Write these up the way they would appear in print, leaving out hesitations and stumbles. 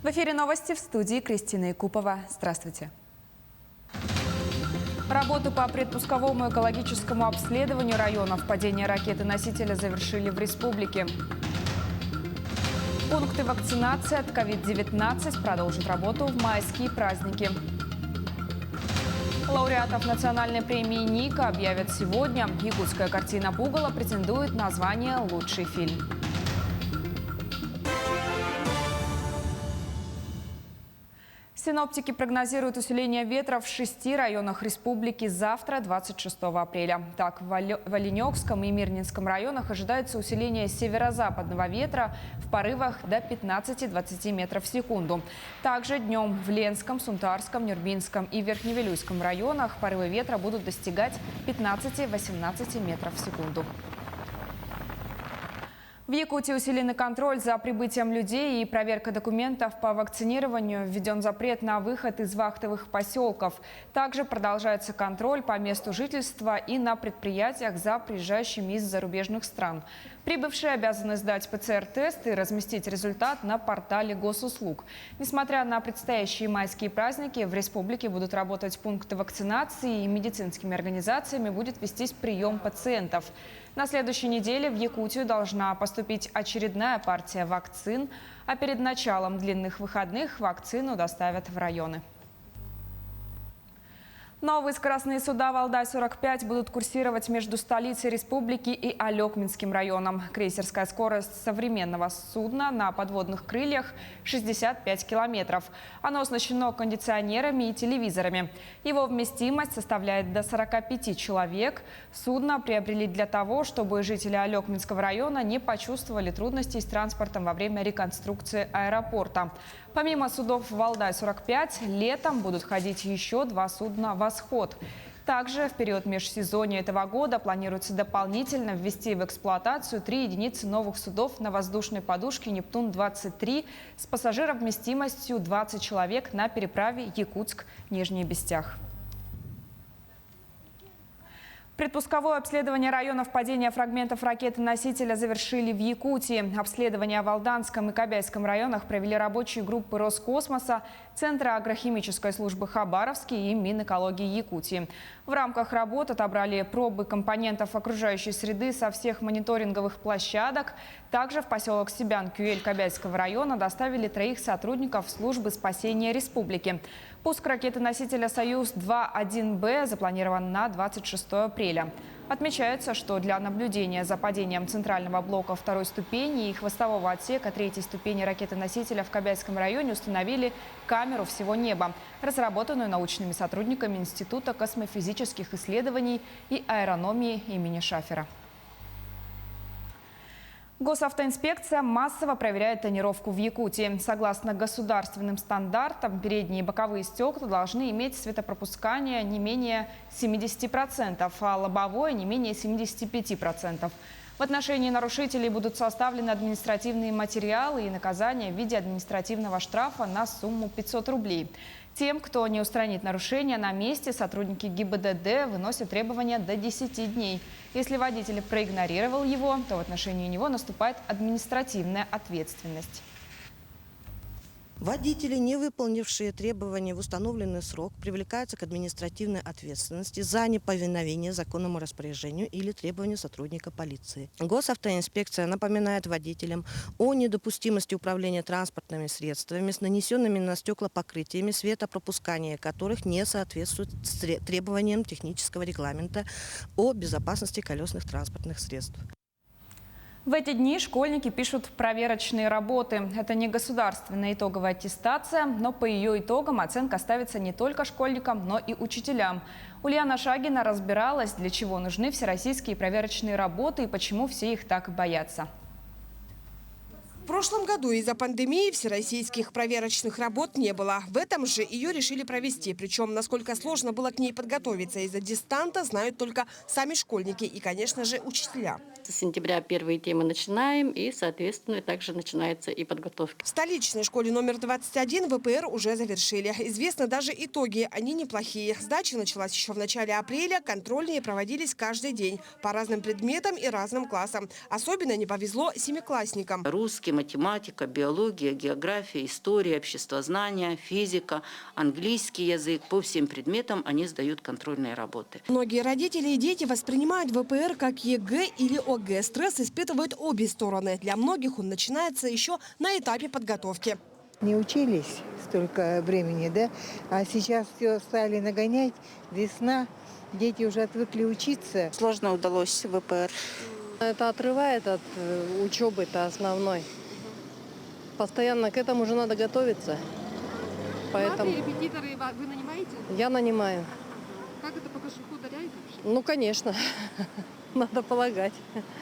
В эфире новости, в студии Кристина Якупова. Здравствуйте. Работу по предпусковому экологическому обследованию районов падения ракеты-носителя завершили в республике. Пункты вакцинации от COVID-19 продолжат работу в майские праздники. Лауреатов национальной премии «Ника» объявят сегодня. Якутская картина «Пугало» претендует на звание «Лучший фильм». Синоптики прогнозируют усиление ветра в 6 районах республики завтра, 26 апреля. Так, в Оленёкском и Мирнинском районах ожидается усиление северо-западного ветра в порывах до 15-20 метров в секунду. Также днем в Ленском, Сунтарском, Нюрбинском и Верхневилюйском районах порывы ветра будут достигать 15-18 метров в секунду. В Якутии усиленный контроль за прибытием людей и проверка документов по вакцинированию. Введен запрет на выход из вахтовых поселков. Также продолжается контроль по месту жительства и на предприятиях за приезжающими из зарубежных стран. Прибывшие обязаны сдать ПЦР-тест и разместить результат на портале госуслуг. Несмотря на предстоящие майские праздники, в республике будут работать пункты вакцинации и медицинскими организациями будет вестись прием пациентов. На следующей неделе в Якутию должна поступить очередная партия вакцин, а перед началом длинных выходных вакцину доставят в районы. Новые скоростные суда «Валдай-45» будут курсировать между столицей республики и Алекминским районом. Крейсерская скорость современного судна на подводных крыльях 65 километров. Оно оснащено кондиционерами и телевизорами. Его вместимость составляет до 45 человек. Судно приобрели для того, чтобы жители Алекминского района не почувствовали трудностей с транспортом во время реконструкции аэропорта. Помимо судов «Валдай-45», летом будут ходить еще 2 судна «Восход». Также в период межсезонья этого года планируется дополнительно ввести в эксплуатацию 3 единицы новых судов на воздушной подушке «Нептун-23» с пассажировместимостью 20 человек на переправе Якутск-Нижний Бестях. Предпусковое обследование районов падения фрагментов ракеты-носителя завершили в Якутии. Обследование в Алданском и Кобяйском районах провели рабочие группы Роскосмоса, Центра агрохимической службы Хабаровский и Минэкологии Якутии. В рамках работ отобрали пробы компонентов окружающей среды со всех мониторинговых площадок. Также в поселок Сибян-Кюэль Кобяйского района доставили 3 сотрудников службы спасения республики. Пуск ракеты-носителя «Союз-2-1Б» запланирован на 26 апреля. Отмечается, что для наблюдения за падением центрального блока 2-й ступени и хвостового отсека 3-й ступени ракеты-носителя в Кобяйском районе установили камеру всего неба, разработанную научными сотрудниками Института космофизических исследований и аэрономии имени Шафера. Госавтоинспекция массово проверяет тонировку в Якутии. Согласно государственным стандартам, передние и боковые стекла должны иметь светопропускание не менее 70%, а лобовое не менее 75%. В отношении нарушителей будут составлены административные материалы и наказания в виде административного штрафа на сумму 500 рублей. Тем, кто не устранит нарушения на месте, сотрудники ГИБДД выносят требования до 10 дней. Если водитель проигнорировал его, то в отношении него наступает административная ответственность. Водители, не выполнившие требования в установленный срок, привлекаются к административной ответственности за неповиновение законному распоряжению или требованию сотрудника полиции. Госавтоинспекция напоминает водителям о недопустимости управления транспортными средствами с нанесенными на стекла покрытиями, светопропускания которых не соответствует требованиям технического регламента о безопасности колесных транспортных средств. В эти дни школьники пишут проверочные работы. Это не государственная итоговая аттестация, но по ее итогам оценка ставится не только школьникам, но и учителям. Ульяна Шагина разбиралась, для чего нужны всероссийские проверочные работы и почему все их так боятся. В прошлом году из-за пандемии всероссийских проверочных работ не было. В этом же ее решили провести. Причем, насколько сложно было к ней подготовиться из-за дистанта, знают только сами школьники и, конечно же, учителя. С сентября первые темы начинаем, и, соответственно, также начинается и подготовка. В столичной школе номер 21 ВПР уже завершили. Известны даже итоги. Они неплохие. Сдача началась еще в начале апреля. Контрольные проводились каждый день по разным предметам и разным классам. Особенно не повезло семиклассникам. Русский, русский, математика, биология, география, история, обществознание, физика, английский язык. По всем предметам они сдают контрольные работы. Многие родители и дети воспринимают ВПР как ЕГЭ или ОГЭ. Стресс испытывают обе стороны. Для многих он начинается еще на этапе подготовки. Не учились столько времени, да? А сейчас все стали нагонять. Весна, дети уже отвыкли учиться. Сложно удалось ВПР. Это отрывает от учебы, это основной. Постоянно к этому же надо готовиться. Поэтому... репетиторы вы нанимаете? Я нанимаю. Как это по кошельку ударяет вообще? Ну, конечно. Надо полагать.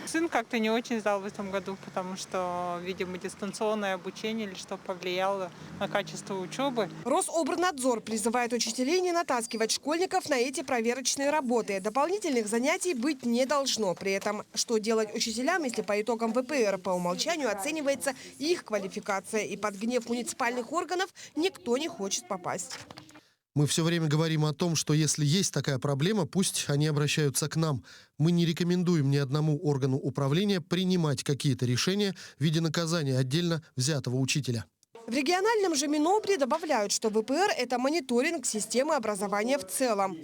Сын как-то не очень сдал в этом году, потому что, видимо, дистанционное обучение или что повлияло на качество учебы. Рособрнадзор призывает учителей не натаскивать школьников на эти проверочные работы. Дополнительных занятий быть не должно. При этом, что делать учителям, если по итогам ВПР по умолчанию оценивается их квалификация. И под гнев муниципальных органов никто не хочет попасть. Мы все время говорим о том, что если есть такая проблема, пусть они обращаются к нам. Мы не рекомендуем ни одному органу управления принимать какие-то решения в виде наказания отдельно взятого учителя. В региональном же Минобре добавляют, что ВПР – это мониторинг системы образования в целом.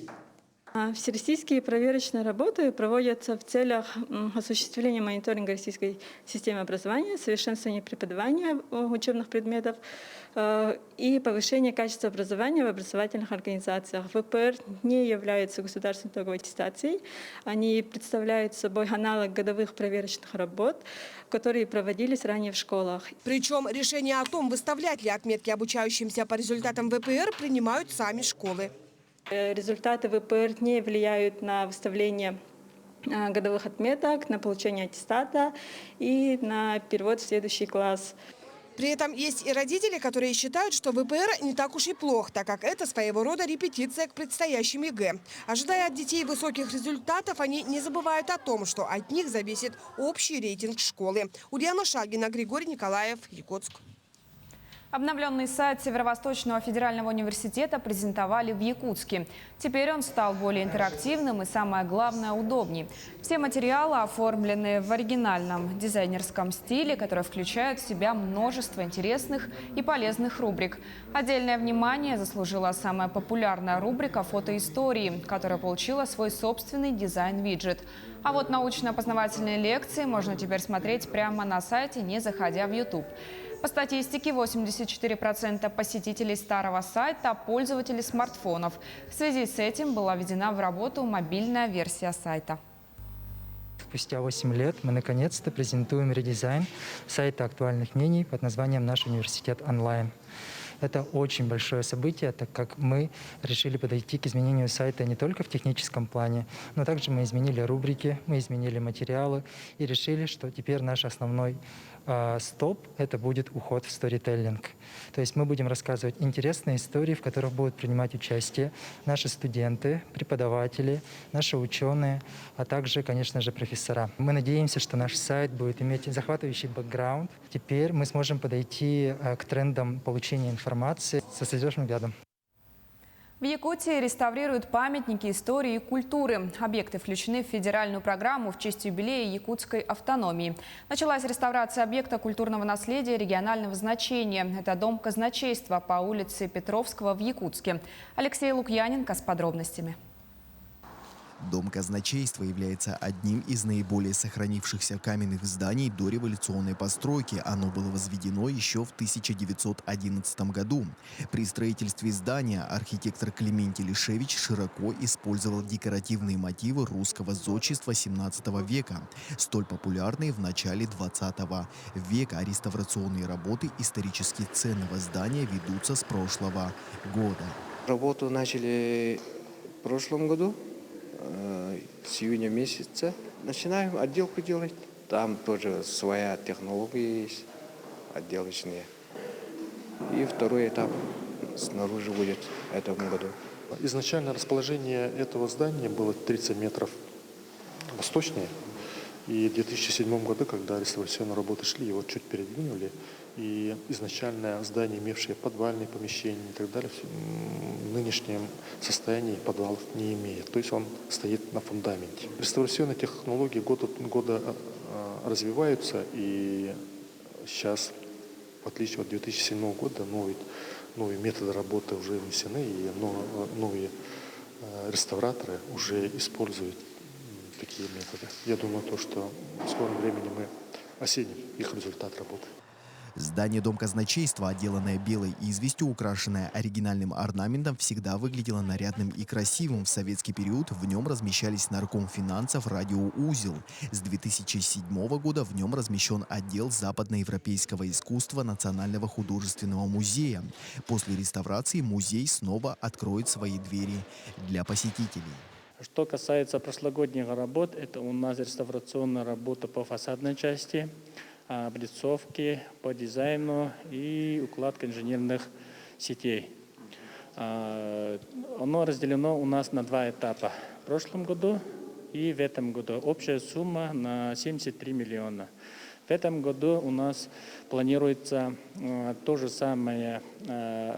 Всероссийские проверочные работы проводятся в целях осуществления мониторинга российской системы образования, совершенствования преподавания учебных предметов и повышения качества образования в образовательных организациях. ВПР не являются государственной итоговой аттестацией. Они представляют собой аналог годовых проверочных работ, которые проводились ранее в школах. Причем решение о том, выставлять ли отметки обучающимся по результатам ВПР, принимают сами школы. Результаты ВПР не влияют на выставление годовых отметок, на получение аттестата и на перевод в следующий класс. При этом есть и родители, которые считают, что ВПР не так уж и плох, так как это своего рода репетиция к предстоящим ЕГЭ. Ожидая от детей высоких результатов, они не забывают о том, что от них зависит общий рейтинг школы. Ульяна Шагина, Григорий Николаев, Якутск. Обновленный сайт Северо-Восточного федерального университета презентовали в Якутске. Теперь он стал более интерактивным и, самое главное, удобней. Все материалы оформлены в оригинальном дизайнерском стиле, который включает в себя множество интересных и полезных рубрик. Отдельное внимание заслужила самая популярная рубрика «Фотоистории», которая получила свой собственный дизайн-виджет. А вот научно-познавательные лекции можно теперь смотреть прямо на сайте, не заходя в YouTube. По статистике, 84% посетителей старого сайта – пользователи смартфонов. В связи с этим была введена в работу мобильная версия сайта. Спустя 8 лет мы наконец-то презентуем редизайн сайта актуальных мнений под названием «Наш университет онлайн». Это очень большое событие, так как мы решили подойти к изменению сайта не только в техническом плане, но также мы изменили рубрики, мы изменили материалы и решили, что теперь наш основной стоп – это будет уход в сторителлинг. То есть мы будем рассказывать интересные истории, в которых будут принимать участие наши студенты, преподаватели, наши ученые, а также, конечно же, профессора. Мы надеемся, что наш сайт будет иметь захватывающий бэкграунд. Теперь мы сможем подойти к трендам получения информации со созидательным взглядом. В Якутии реставрируют памятники истории и культуры. Объекты включены в федеральную программу в честь юбилея якутской автономии. Началась реставрация объекта культурного наследия регионального значения. Это дом казначейства по улице Петровского в Якутске. Алексей Лукьяненко с подробностями. Дом казначейства является одним из наиболее сохранившихся каменных зданий дореволюционной постройки. Оно было возведено еще в 1911 году. При строительстве здания архитектор Климентий Лишевич широко использовал декоративные мотивы русского зодчества XVII века, столь популярные в начале XX века. Реставрационные работы исторически ценного здания ведутся с прошлого года. Работу начали в прошлом году. С июня месяца начинаем отделку делать. Там тоже своя технология есть, отделочные. И второй этап снаружи будет в этом году. Изначально расположение этого здания было 30 метров восточнее. И в 2007 году, когда реставрационные работы шли, его чуть передвинули. И изначально здание, имевшее подвальные помещения и так далее, в нынешнем состоянии подвалов не имеет. То есть он стоит на фундаменте. Реставрационные технологии год от года развиваются, и сейчас, в отличие от 2007 года, новые методы работы уже внесены, и новые реставраторы уже используют такие методы. Я думаю, что в скором времени мы оценим их результат работы. Здание Дом казначейства, отделанное белой известью, украшенное оригинальным орнаментом, всегда выглядело нарядным и красивым. В советский период в нем размещались нарком финансов, радиоузел. С 2007 года в нем размещен отдел западноевропейского искусства Национального художественного музея. После реставрации музей снова откроет свои двери для посетителей. Что касается прошлогодних работ, это у нас реставрационная работа по фасадной части, облицовки, по дизайну и укладка инженерных сетей. Оно разделено у нас на 2 этапа. В прошлом году и в этом году. Общая сумма на 73 миллиона. В этом году у нас планируется то же самое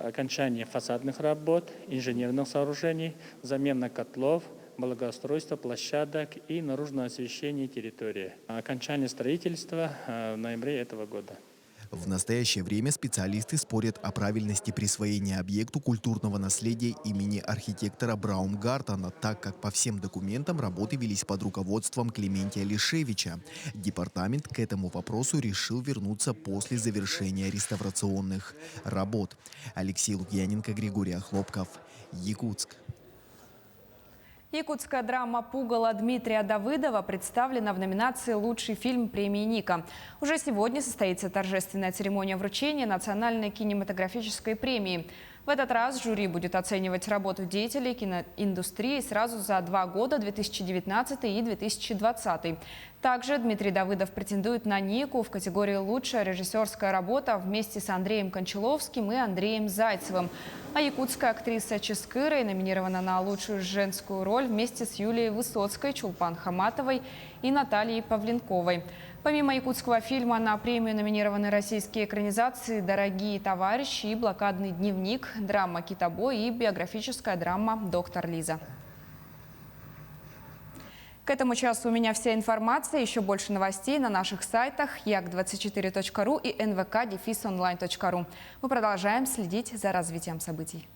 окончание фасадных работ, инженерных сооружений, замена котлов, благоустройство площадок и наружное освещение территории. Окончание строительства в ноябре этого года. В настоящее время специалисты спорят о правильности присвоения объекту культурного наследия имени архитектора Браумгартена, так как по всем документам работы велись под руководством Клементия Лишевича. Департамент к этому вопросу решил вернуться после завершения реставрационных работ. Алексей Лукьяненко, Григорий Охлопков, Якутск. Якутская драма «Пугало» Дмитрия Давыдова представлена в номинации «Лучший фильм» премии «Ника». Уже сегодня состоится торжественная церемония вручения национальной кинематографической премии. В этот раз жюри будет оценивать работу деятелей киноиндустрии сразу за 2 года, 2019 и 2020. Также Дмитрий Давыдов претендует на Нику в категории «Лучшая режиссерская работа» вместе с Андреем Кончаловским и Андреем Зайцевым. А якутская актриса Ческырой номинирована на лучшую женскую роль вместе с Юлией Высоцкой, Чулпан Хаматовой и Натальей Павленковой. Помимо якутского фильма на премию номинированы российские экранизации «Дорогие товарищи» и «Блокадный дневник», драма «Китобой» и биографическая драма «Доктор Лиза». К этому часу у меня вся информация. Еще больше новостей на наших сайтах як24.ру и nvk-online.ru. Мы продолжаем следить за развитием событий.